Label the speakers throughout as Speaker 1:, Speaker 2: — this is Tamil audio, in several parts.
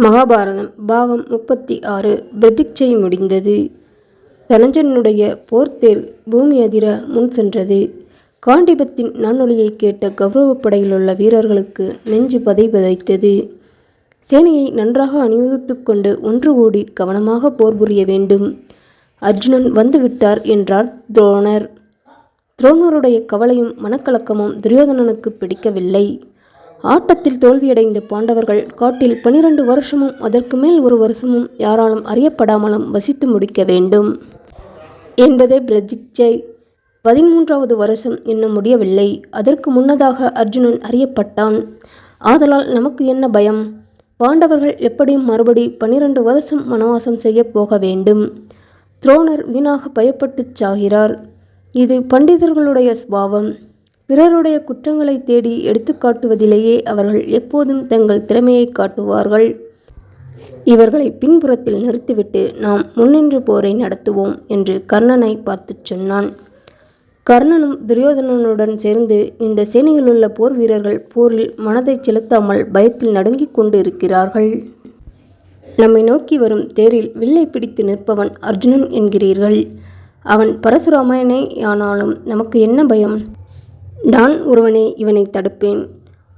Speaker 1: மகாபாரதம் பாகம் 36 பிரதிட்சை முடிந்தது. தனஞ்சனுடைய போர்த்தேர் பூமி அதிர முன் சென்றது. காண்டிபத்தின் நானொலியை கேட்ட கௌரவப்படையிலுள்ள வீரர்களுக்கு நெஞ்சு பதைபதைத்தது. சேனையை நன்றாக அணிவகுத்து கொண்டு ஒன்று கூடி கவனமாக போர் புரிய வேண்டும். அர்ஜுனன் வந்துவிட்டார் என்றார் துரோணர். துரோணருடைய கவலையும் மனக்கலக்கமும் துரியோதனனுக்கு பிடிக்கவில்லை. ஆட்டத்தில் தோல்வியடைந்த பாண்டவர்கள் காட்டில் 12 வருஷமும் அதற்கு மேல் 1 வருஷமும் யாராலும் அறியப்படாமலும் வசித்து முடிக்க வேண்டும் என்பதே பிரதிட்சை. 13வது வருஷம் இன்னும் முடியவில்லை. அதற்கு முன்னதாக அர்ஜுனன் அறியப்பட்டான். ஆதலால் நமக்கு என்ன பயம்? பாண்டவர்கள் எப்படியும் மறுபடி 12 வருஷம் வனவாசம் செய்ய போக வேண்டும். துரோணர் வீணாக பயப்பட்டுச் சாகிறார். இது பண்டிதர்களுடைய சுபாவம். பிறருடைய குற்றங்களை தேடி எடுத்துக்காட்டுவதிலேயே அவர்கள் எப்போதும் தங்கள் திறமையை காட்டுவார்கள். இவர்களை பின்புறத்தில் நிறுத்திவிட்டு நாம் முன்னின்று போரை நடத்துவோம் என்று கர்ணனை பார்த்து சொன்னான். கர்ணனும் துரியோதனனுடன் சேர்ந்து இந்த சேனையிலுள்ள போர் வீரர்கள் போரில் மனதை செலுத்தாமல் பயத்தில் நடுங்கிக் கொண்டு இருக்கிறார்கள். நம்மை நோக்கி வரும் தேரில் வில்லை பிடித்து நிற்பவன் அர்ஜுனன் என்கிறீர்கள். அவன் பரசுராமனே ஆனாலும் நமக்கு என்ன பயம்? நான் ஒருவனே இவனை தடுப்பேன்.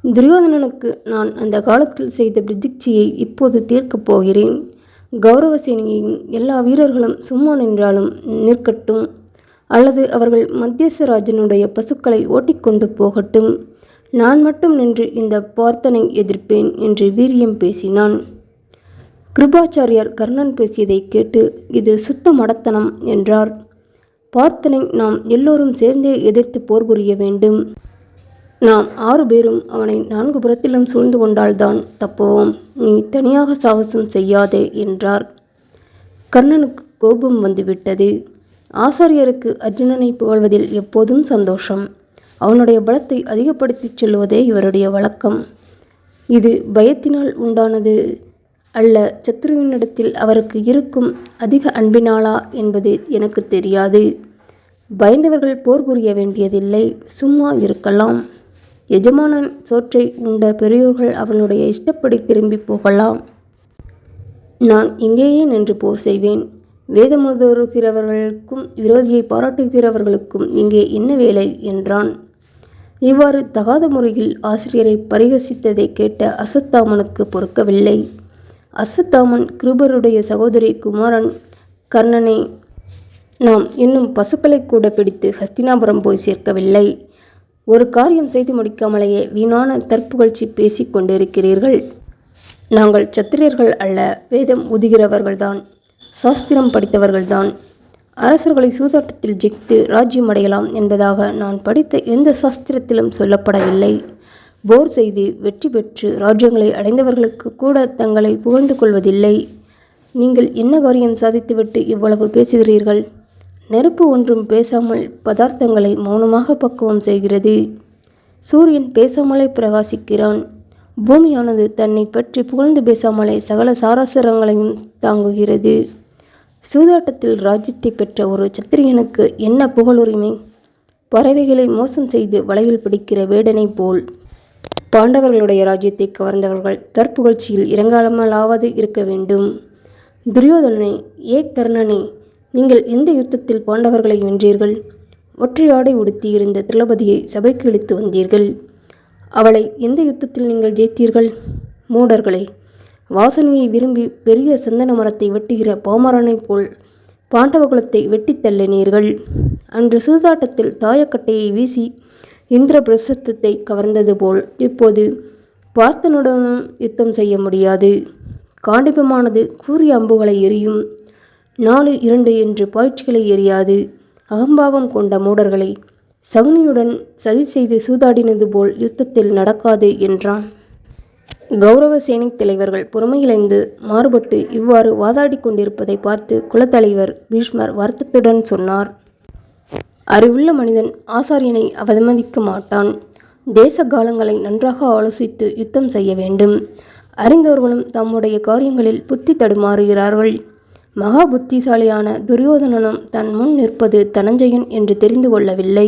Speaker 1: துரியோதனனுக்கு நான் அந்த காலத்தில் செய்த பிரதிட்சையை இப்போது தீர்க்கப் போகிறேன். கௌரவ சேனையையும் எல்லா வீரர்களும் சும்மா நின்றாலும் நிற்கட்டும், அல்லது அவர்கள் மத்தியசராஜனுடைய பசுக்களை ஓட்டிக்கொண்டு போகட்டும். நான் மட்டும் நின்று இந்த பார்த்தனை எதிர்ப்பேன் என்று வீரியம் பேசினான். கிருபாச்சாரியார் கர்ணன் பேசியதை கேட்டு இது சுத்த மடத்தனம் என்றார். பார்த்தனை நாம் எல்லோரும் சேர்ந்தே எதிர்த்து போர் புரிய வேண்டும். நாம் 6 பேரும் அவனை 4 புறத்திலும் சூழ்ந்து கொண்டால்தான் தப்புவோம். நீ தனியாக சாகசம் செய்யாதே என்றார். கர்ணனுக்கு கோபம் வந்துவிட்டது. ஆசாரியருக்கு அர்ஜுனனை புகழ்வதில் எப்போதும் சந்தோஷம். அவனுடைய பலத்தை அதிகப்படுத்திச் சொல்லுவதே இவருடைய வழக்கம். இது பயத்தினால் உண்டானது அல்ல, சத்ருவினிடத்தில் அவருக்கு இருக்கும் அதிக அன்பினாலா என்பது எனக்கு தெரியாது. பயந்தவர்கள் போர் புரிய வேண்டியதில்லை, சும்மா இருக்கலாம். எஜமானன் சோற்றை உண்ட பெரியோர்கள் அவனுடைய இஷ்டப்படி திரும்பி போகலாம். நான் இங்கேயே நின்று போர் செய்வேன். வேதமுதறுகிறவர்களுக்கும் விரோதியை பாராட்டுகிறவர்களுக்கும் இங்கே என்ன வேலை என்றான். இவ்வாறு தகாத முறையில் ஆசிரியரை பரிகசித்ததை கேட்ட அஸ்வத்தாமனுக்கு பொறுக்கவில்லை. அஸ்வத்தாமன் கிருபருடைய சகோதரி குமாரன் கர்ணனே, நாம் இன்னும் பசுக்களை கூட பிடித்து ஹஸ்தினாபுரம் போய் சேர்க்கவில்லை. ஒரு காரியம் செய்து முடிக்காமலேயே வீணான தற்புகழ்ச்சி பேசி கொண்டிருக்கிறீர்கள். நாங்கள் சத்திரியர்கள் அல்ல, வேதம் உதுகிறவர்கள்தான், சாஸ்திரம் படித்தவர்கள்தான். அரசர்களை சூதாட்டத்தில் ஜெயித்து ராஜ்யம் அடையலாம் என்பதாக நான் படித்த எந்த சாஸ்திரத்திலும் சொல்லப்படவில்லை. போர் செய்து வெற்றி பெற்று ராஜ்யங்களை அடைந்தவர்களுக்கு கூட தங்களை புகழ்ந்து கொள்வதில்லை. நீங்கள் என்ன காரியம் சாதித்துவிட்டு இவ்வளவு பேசுகிறீர்கள்? நெருப்பு ஒன்றும் பேசாமல் பதார்த்தங்களை மௌனமாக பக்குவம் செய்கிறது. சூரியன் பேசாமலே பிரகாசிக்கிறான். பூமியானது தன்னை பற்றி புகழ்ந்து பேசாமலே சகல சாராசரங்களையும் தாங்குகிறது. சூதாட்டத்தில் ராஜ்யத்தை பெற்ற ஒரு சத்திரியனுக்கு என்ன புகழுரிமை? பறவைகளை மோசம் செய்து வலையில் பிடிக்கிற வேடனை போல் பாண்டவர்களுடைய ராஜ்யத்தை கவர்ந்தவர்கள் தற்புகழ்ச்சியில் இறங்காமலாவது இருக்க வேண்டும். துரியோதனனே, கர்ணனே, நீங்கள் எந்த யுத்தத்தில் பாண்டவர்களை வென்றீர்கள்? ஒற்றையாடை உடுத்தி இருந்த திரௌபதியை சபைக்கு இழுத்து வந்தீர்கள். அவளை எந்த யுத்தத்தில் நீங்கள் ஜெயித்தீர்கள்? மூடர்களே, வாசனையை விரும்பி பெரிய சந்தன மரத்தை வெட்டுகிற பாமரனைப் போல் பாண்டவகுலத்தை வெட்டி தள்ளினீர்கள். அன்று சூதாட்டத்தில் தாயக்கட்டையை வீசி இந்திர பிரசத்தத்தை கவர்ந்தது போல் இப்போது பார்த்தனுடனும் யுத்தம் செய்ய முடியாது. காண்டிபமானது கூறிய அம்புகளை எரியும், 4-2 என்று பாய்ச்சிகளை எரியாது. அகம்பாவம் கொண்ட மூடர்களை சகுனியுடன் சதி செய்து சூதாடினது போல் யுத்தத்தில் நடக்காது என்றான். கௌரவ சேனை தலைவர்கள் பொறுமையிழந்து மாறுபட்டு இவ்வாறு வாதாடி கொண்டிருப்பதை பார்த்து குலத்தலைவர் பீஷ்மர் வருத்தத்துடன் சொன்னார். அறிவுள்ள மனிதன் ஆசாரியனை அவமதிக்க மாட்டான். தேச காலங்களை நன்றாக ஆலோசித்து யுத்தம் செய்ய வேண்டும். அறிந்தவர்களும் தம்முடைய காரியங்களில் புத்தி தடுமாறுகிறார்கள். மகா புத்திசாலியான துரியோதனனும் தன் முன் நிற்பது தனஞ்சயன் என்று தெரிந்து கொள்ளவில்லை.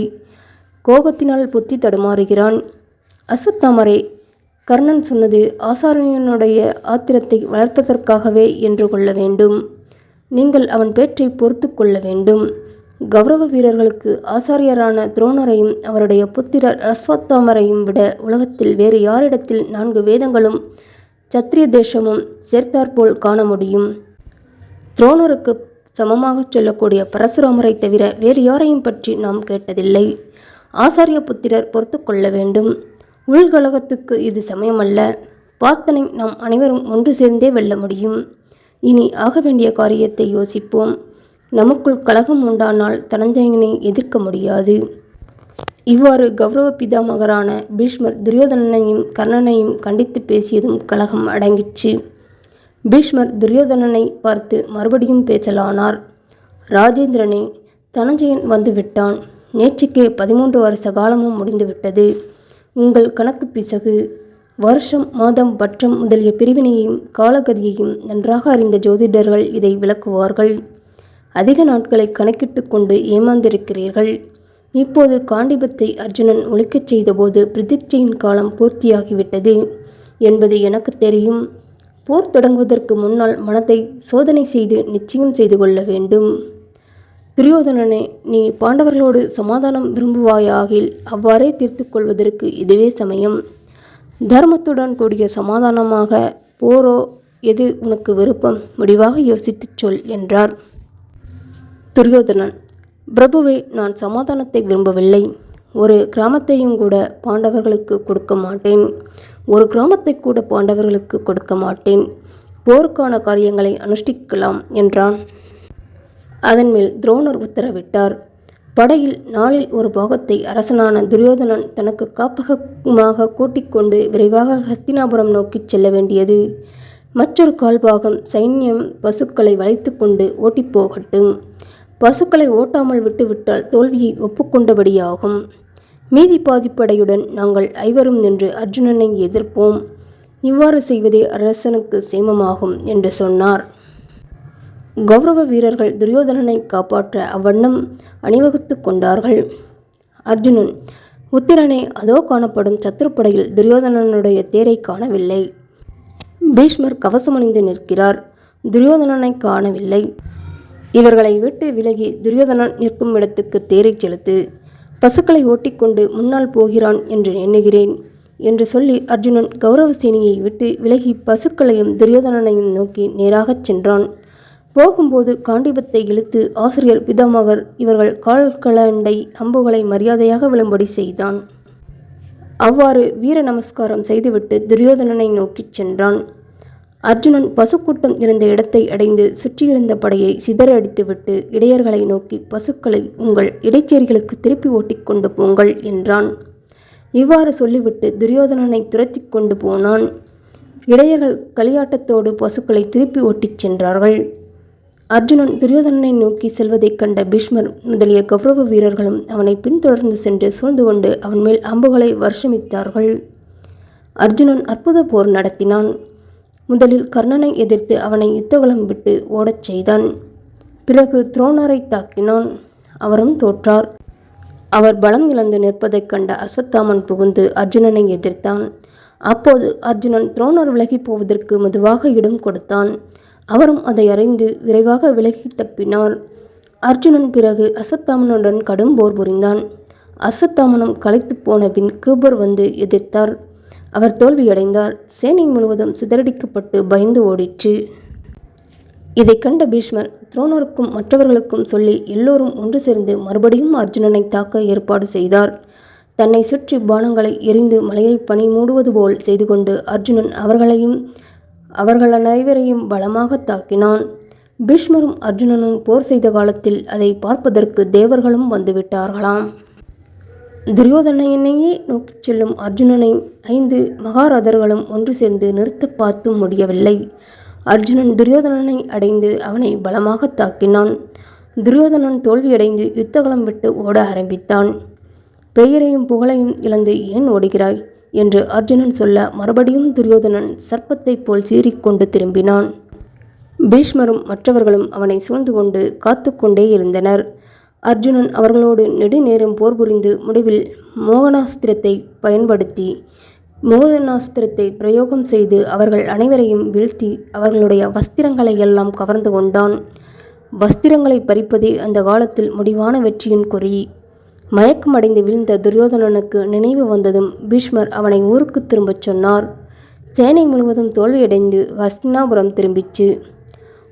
Speaker 1: கோபத்தினால் புத்தி தடுமாறுகிறான். அஸ்வத்தாமரே, கர்ணன் சொன்னது ஆசாரியனுடைய ஆத்திரத்தை வளர்ப்பதற்காகவே என்று கொள்ள வேண்டும். நீங்கள் அவன் பேற்றை பொறுத்து கொள்ள வேண்டும். கௌரவ வீரர்களுக்கு ஆசாரியரான துரோணரையும் அவருடைய புத்திரர் அஸ்வத்தாமரையும் விட உலகத்தில் வேறு யாரிடத்தில் 4 வேதங்களும் சத்திரிய தேசமும் சேர்த்தாற்போல் காண முடியும்? துரோணருக்கு சமமாகச் சொல்லக்கூடிய பரசுராமரை தவிர வேறு யாரையும் பற்றி நாம் கேட்டதில்லை. ஆசாரிய புத்திரர் பொறுத்து கொள்ள வேண்டும். உள்கலகத்துக்கு இது சமயமல்ல. பார்த்தனை நாம் அனைவரும் ஒன்று சேர்ந்தே வெல்ல முடியும். இனி ஆக வேண்டிய காரியத்தை யோசிப்போம். நமக்குள் கலகம் உண்டானால் தனஞ்சயனை எதிர்க்க முடியாது. இவ்வாறு கௌரவ பிதாமகரான பீஷ்மர் துரியோதனனையும் கர்ணனையும் கண்டித்து பேசியதும் கலகம் அடங்கிச்சு. பீஷ்மர் துரியோதனனை பார்த்து மறுபடியும் பேசலானார். ராஜேந்திரனே, தனஞ்சயன் வந்துவிட்டான். நேற்றுக்கே 13 வருஷ காலமும் முடிந்துவிட்டது. உங்கள் கணக்கு பிசகு. வருஷம், மாதம், பட்சம் முதலிய பிரிவினையையும் காலகதியையும் நன்றாக அறிந்த ஜோதிடர்கள் இதை விளக்குவார்கள். அதிக நாட்களை கணக்கிட்டு கொண்டு ஏமாந்திருக்கிறீர்கள். இப்போது காண்டிபத்தை அர்ஜுனன் ஒழிக்கச் செய்தபோது பிரதிட்சையின் காலம் பூர்த்தியாகிவிட்டது என்பது எனக்கு தெரியும். போர் தொடங்குவதற்கு முன்னால் மனத்தை சோதனை செய்து நிச்சயம் செய்து கொள்ள வேண்டும். துரியோதனனே, நீ பாண்டவர்களோடு சமாதானம் விரும்புவாயாகில் அவ்வாறே தீர்த்து கொள்வதற்கு இதுவே சமயம். தர்மத்துடன் கூடிய சமாதானமாக போரோ எது உனக்கு விருப்பம்? முடிவாக யோசித்துச் சொல் என்றார். துரியோதனன், பிரபுவே, நான் சமாதானத்தை விரும்பவில்லை. ஒரு கிராமத்தையும் கூட பாண்டவர்களுக்கு கொடுக்க மாட்டேன். ஒரு கிராமத்தை கூட பாண்டவர்களுக்கு கொடுக்க மாட்டேன். போருக்கான காரியங்களை அனுஷ்டிக்கலாம் என்றான். அதன் மேல் துரோணர் உத்தரவிட்டார். படையில் 4இல் ஒரு பாகத்தை அரசனான துரியோதனன் தனக்கு காப்பகமாக கூட்டிக்கொண்டு விரைவாக ஹஸ்தினாபுரம் நோக்கிச் செல்ல வேண்டியது. மற்றொரு கால்பாகம் சைன்யம் பசுக்களை வளைத்து கொண்டு ஓட்டிப்போகட்டும். பசுக்களை ஓட்டாமல் விட்டுவிட்டால் தோல்வியை ஒப்புக்கொண்டபடியாகும். மீதி பாதிப்படையுடன் நாங்கள் 5 நின்று அர்ஜுனனை எதிர்ப்போம். இவ்வாறு செய்வதே அரசனுக்கு சேமமாகும் என்று சொன்னார். கௌரவ வீரர்கள் துரியோதனனை காப்பாற்ற அவ்வண்ணம் அணிவகுத்து கொண்டார்கள். அர்ஜுனன், உத்திரனே, அதோ காணப்படும் சத்துருப்படையில் துரியோதனனுடைய தேரை காணவில்லை. பீஷ்மர் கவசமணிந்து நிற்கிறார். துரியோதனனை காணவில்லை. இவர்களை விட்டு விலகி துரியோதனன் நிற்கும் இடத்துக்கு தேரை செலுத்து. பசுக்களை ஓட்டிக்கொண்டு முன்னால் போகிறான் என்று எண்ணுகிறேன் என்று சொல்லி அர்ஜுனன் கௌரவ சேனையை விட்டு விலகி பசுக்களையும் துரியோதனனையும் நோக்கி நேராகச் சென்றான். போகும்போது காண்டிபத்தை இழுத்து ஆசிரியர் பிதாமகர் இவர்கள் கால்களண்டை அம்புகளை மரியாதையாக விழும்படி செய்தான். அவ்வாறு வீர நமஸ்காரம் செய்துவிட்டு துரியோதனனை நோக்கிச் சென்றான். அர்ஜுனன் பசுக்கூட்டம் இருந்த இடத்தை அடைந்து சுற்றியிருந்த படையை சிதறடித்துவிட்டு இடையர்களை நோக்கி, பசுக்களை உங்கள் இடைச்சேரிகளுக்கு திருப்பி ஓட்டிக் கொண்டு போங்கள் என்றான். இவ்வாறு சொல்லிவிட்டு துரியோதனனை துரத்தி கொண்டு போனான். இடையர்கள் களியாட்டத்தோடு பசுக்களை திருப்பி ஓட்டிச் சென்றார்கள். அர்ஜுனன் துரியோதனனை நோக்கி செல்வதைக் கண்ட பீஷ்மர் முதலிய கௌரவ வீரர்களும் அவனை பின்தொடர்ந்து சென்று சூழ்ந்து கொண்டு அவன் மேல் அம்புகளை வருஷமித்தார்கள். அர்ஜுனன் அற்புத போர் நடத்தினான். முதலில் கர்ணனை எதிர்த்து அவனை யுத்தகலம் விட்டு ஓடச் செய்தான். பிறகு துரோணரை தாக்கினான். அவரும் தோற்றார். அவர் பலம் இழந்து நிற்பதைக் கண்ட அஸ்வத்தாமன் புகுந்து அர்ஜுனனை எதிர்த்தான். அப்போது அர்ஜுனன் துரோணர் விலகி போவதற்கு மெதுவாக இடம் கொடுத்தான். அவரும் அதை அறிந்து விரைவாக விலகி தப்பினார். அர்ஜுனன் பிறகு அஸ்வத்தாமனுடன் கடும் போர் புரிந்தான். அஸ்வத்தாமனும் களைத்து போன பின் கிருபர் வந்து எதிர்த்தார். அவர் தோல்வியடைந்தார். சேனை முழுவதும் சிதறடிக்கப்பட்டு பயந்து ஓடிற்று. இதை கண்ட பீஷ்மர் துரோணருக்கும் மற்றவர்களுக்கும் சொல்லி எல்லோரும் ஒன்று சேர்ந்து மறுபடியும் அர்ஜுனனை தாக்க ஏற்பாடு செய்தார். தன்னை சுற்றி பானங்களை எரிந்து மலையை பனி மூடுவது போல் செய்து கொண்டு அர்ஜுனன் அவர்கள் அனைவரையும் பலமாக தாக்கினான். பீஷ்மரும் அர்ஜுனனும் போர் செய்த காலத்தில் அதை பார்ப்பதற்கு தேவர்களும் வந்துவிட்டார்களாம். துரியோதனையே நோக்கிச் செல்லும் அர்ஜுனனை 5 மகாரதர்களும் ஒன்று சேர்ந்து நிறுத்த பார்த்தும் முடியவில்லை. அர்ஜுனன் துரியோதனனை அடைந்து அவனை பலமாக தாக்கினான். துரியோதனன் தோல்வியடைந்து யுத்தகலம் விட்டு ஓட ஆரம்பித்தான். பெயரையும் புகழையும் இழந்து ஏன் ஓடுகிறாய் என்று அர்ஜுனன் சொல்ல மறுபடியும் துரியோதனன் சர்ப்பத்தைப் போல் சீறிக்கொண்டு திரும்பினான். பீஷ்மரும் மற்றவர்களும் அவனை சூழ்ந்து கொண்டு காத்து கொண்டே இருந்தனர். அர்ஜுனன் அவர்களோடு நெடுநேரம் போர் புரிந்து முடிவில் மோகனாஸ்திரத்தை பயன்படுத்தி மோகனாஸ்திரத்தை பிரயோகம் செய்து அவர்கள் அனைவரையும் வீழ்த்தி அவர்களுடைய வஸ்திரங்களை எல்லாம் கவர்ந்து கொண்டான். வஸ்திரங்களை பறிப்பதே அந்த காலத்தில் முடிவான வெற்றியின் குறி. மயக்கமடைந்து வீழ்ந்த துரியோதனனுக்கு நினைவு வந்ததும் பீஷ்மர் அவனை ஊருக்கு திரும்பச் சொன்னார். சேனை முழுவதும் தோல்வியடைந்து ஹஸ்தினாபுரம் திரும்பிச்சு.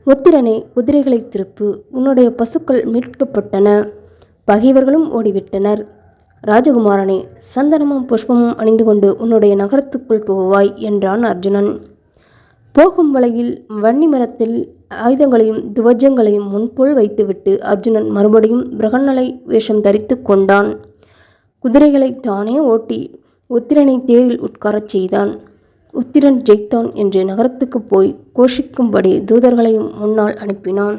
Speaker 1: உத்திரனே, குதிரைகளை திருப்பு, உன்னுடைய பசுக்கள் மீட்கப்பட்டன, பகைவர்களும் ஓடிவிட்டனர். ராஜகுமாரனே, சந்தனமும் புஷ்பமும் அணிந்து கொண்டு உன்னுடைய நகரத்துக்குள் போவாய் என்றான் அர்ஜுனன். போகும் வழியில் வன்னி மரத்தில் ஆயுதங்களையும் துவஜங்களையும் முன்போல் வைத்துவிட்டு அர்ஜுனன் மறுபடியும் பிரகன்னலை வேஷம் தரித்து கொண்டான். குதிரைகளை தானே ஓட்டி உத்திரனை தேரில் உட்காரச் செய்தான். உத்திரன் ஜெயித்தான் என்று நகரத்துக்கு போய் கோஷிக்கும்படி தூதர்களையும் முன்னால் அனுப்பினான்.